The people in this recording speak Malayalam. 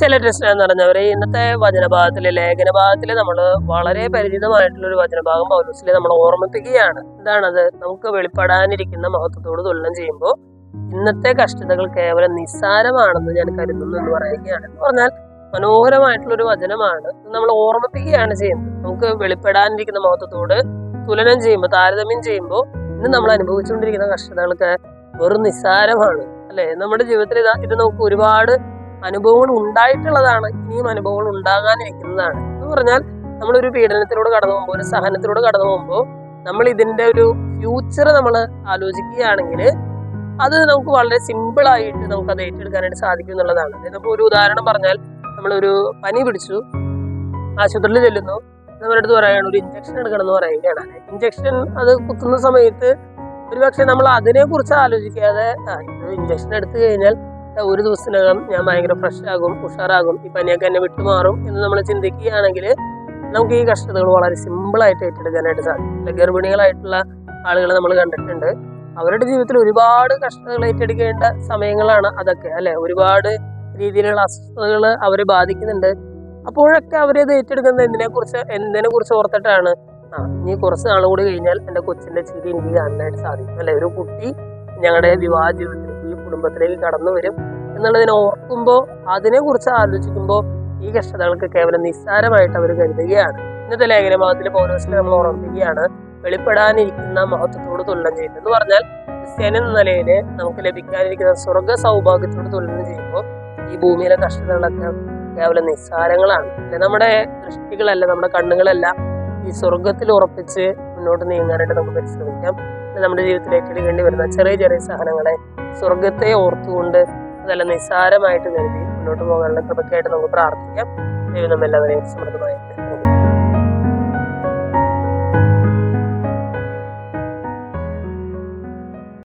ചില എന്ന് പറഞ്ഞവരെ ഇന്നത്തെ വചനഭാഗത്തിലെ ലേഖനഭാഗത്തില് നമ്മൾ വളരെ പരിചിതമായിട്ടുള്ള ഒരു വചനഭാഗം പൗലോസിലെ നമ്മൾ ഓർമ്മിപ്പിക്കുകയാണ്. എന്താണത്? നമുക്ക് വെളിപ്പെടാനിരിക്കുന്ന മഹത്വത്തോട് തുലനം ചെയ്യുമ്പോൾ ഇന്നത്തെ കഷ്ടതകൾ കേവലം നിസ്സാരമാണെന്ന് ഞാൻ കരുതുന്നു എന്ന് പറയുകയാണ്. എന്ന് പറഞ്ഞാൽ മനോഹരമായിട്ടുള്ള ഒരു വചനമാണ്. നമ്മൾ ഓർമ്മിപ്പിക്കുകയാണ് ചെയ്യുന്നത്. നമുക്ക് വെളിപ്പെടാനിരിക്കുന്ന മഹത്വത്തോട് തുലനം ചെയ്യുമ്പോൾ, താരതമ്യം ചെയ്യുമ്പോൾ ഇന്ന് നമ്മൾ അനുഭവിച്ചുകൊണ്ടിരിക്കുന്ന കഷ്ടതകൾക്ക് വെറും നിസ്സാരമാണ് അല്ലെ. നമ്മുടെ ജീവിതത്തിൽ ഇത് നമുക്ക് ഒരുപാട് അനുഭവങ്ങൾ ഉണ്ടായിട്ടുള്ളതാണ്, ഇനിയും അനുഭവങ്ങൾ ഉണ്ടാകാനിരിക്കുന്നതാണ്. എന്ന് പറഞ്ഞാൽ നമ്മളൊരു പീഡനത്തിലൂടെ കടന്നു പോകുമ്പോൾ, ഒരു സഹനത്തിലൂടെ കടന്നു പോകുമ്പോൾ നമ്മൾ ഇതിന്റെ ഒരു ഫ്യൂച്ചർ നമ്മൾ ആലോചിക്കുകയാണെങ്കിൽ അത് നമുക്ക് വളരെ സിമ്പിൾ ആയിട്ട് നമുക്ക് അത് ഏറ്റെടുക്കാനായിട്ട് സാധിക്കും എന്നുള്ളതാണ്. ഇതിപ്പോ ഒരു ഉദാഹരണം പറഞ്ഞാൽ, നമ്മളൊരു പനി പിടിച്ചു, ആശുപത്രിയിൽ ചെല്ലുന്നു, നമ്മുടെ അടുത്ത് പറയുകയാണ് ഒരു ഇഞ്ചക്ഷൻ എടുക്കണം എന്ന് പറയുകയാണ്. ഇഞ്ചക്ഷൻ അത് കുത്തുന്ന സമയത്ത് ഒരുപക്ഷെ നമ്മൾ അതിനെ കുറിച്ച് ആലോചിക്കാതെ ഇഞ്ചക്ഷൻ എടുത്തു കഴിഞ്ഞാൽ ഒരു ദിവസത്തിനകം ഞാൻ ഭയങ്കര ഫ്രഷ് ആകും, ഉഷാറാകും, ഈ പനിയൊക്കെ എന്നെ വിട്ടുമാറും എന്ന് നമ്മൾ ചിന്തിക്കുകയാണെങ്കിൽ നമുക്ക് ഈ കഷ്ടതകൾ വളരെ സിമ്പിളായിട്ട് ഏറ്റെടുക്കാനായിട്ട് സാധിക്കും. ഗർഭിണികളായിട്ടുള്ള ആളുകളെ നമ്മൾ കണ്ടിട്ടുണ്ട്. അവരുടെ ജീവിതത്തിൽ ഒരുപാട് കഷ്ടതകൾ ഏറ്റെടുക്കേണ്ട സമയങ്ങളാണ് അതൊക്കെ അല്ലെ. ഒരുപാട് രീതിയിലുള്ള അസ്വസ്ഥതകൾ അവരെ ബാധിക്കുന്നുണ്ട്. അപ്പോഴൊക്കെ അവരത് ഏറ്റെടുക്കുന്നത് എന്തിനെ കുറിച്ച് ഓർത്തിട്ടാണ്? ഇനി കുറച്ച് നാൾ കൂടി കഴിഞ്ഞാൽ എൻ്റെ കൊച്ചിന്റെ ചിരി എനിക്ക് കാണാനായിട്ട് സാധിക്കും അല്ലെ. ഒരു കുട്ടി ഞങ്ങളുടെ വിവാഹ ജീവിതത്തിൽ ഈ കുടുംബത്തിലേക്ക് കടന്നു വരും എന്നുള്ളതിനെ ഓർക്കുമ്പോൾ, അതിനെ കുറിച്ച് ആലോചിക്കുമ്പോൾ ഈ കഷ്ടതകൾക്ക് കേവലം നിസ്സാരമായിട്ട് അവർ കരുതുകയാണ്. ഇന്നത്തെ ലേഖനഭാഗത്തിൽ പൗലോസിനെ നമ്മൾ ഓർമ്മിപ്പിക്കുകയാണ്, വെളിപ്പെടാനിരിക്കുന്ന മഹത്വത്തോട് തുലനം ചെയ്യുന്നത്. എന്ന് പറഞ്ഞാൽ ക്രിസ്ത്യാനി എന്ന നിലയിൽ നമുക്ക് ലഭിക്കാനിരിക്കുന്ന സ്വർഗ സൗഭാഗ്യത്തോട് തുലനം ചെയ്യുമ്പോൾ ഈ ഭൂമിയിലെ കഷ്ടതകളൊക്കെ കേവലം നിസ്സാരങ്ങളാണ്. നമ്മുടെ ദൃഷ്ടികളല്ല, നമ്മുടെ കണ്ണുകളല്ല ഈ സ്വർഗത്തിൽ ഉറപ്പിച്ച് മുന്നോട്ട് നീങ്ങാനായിട്ട് നമുക്ക് പരിശ്രമിക്കാം. നമ്മുടെ ജീവിതത്തിൽ ഏറ്റെടുക്കേണ്ടി വരുന്ന ചെറിയ ചെറിയ സഹനങ്ങളെ സ്വർഗത്തെ ഓർത്തുകൊണ്ട് അതെല്ലാം നിസ്സാരമായിട്ട് കരുതി മുന്നോട്ട് പോകാനുള്ള കൃപയ്ക്കായിട്ട് നമുക്ക് പ്രാർത്ഥിക്കാം. ദൈവം നമ്മെല്ലാവരെയും സമൃദ്ധമായിട്ട്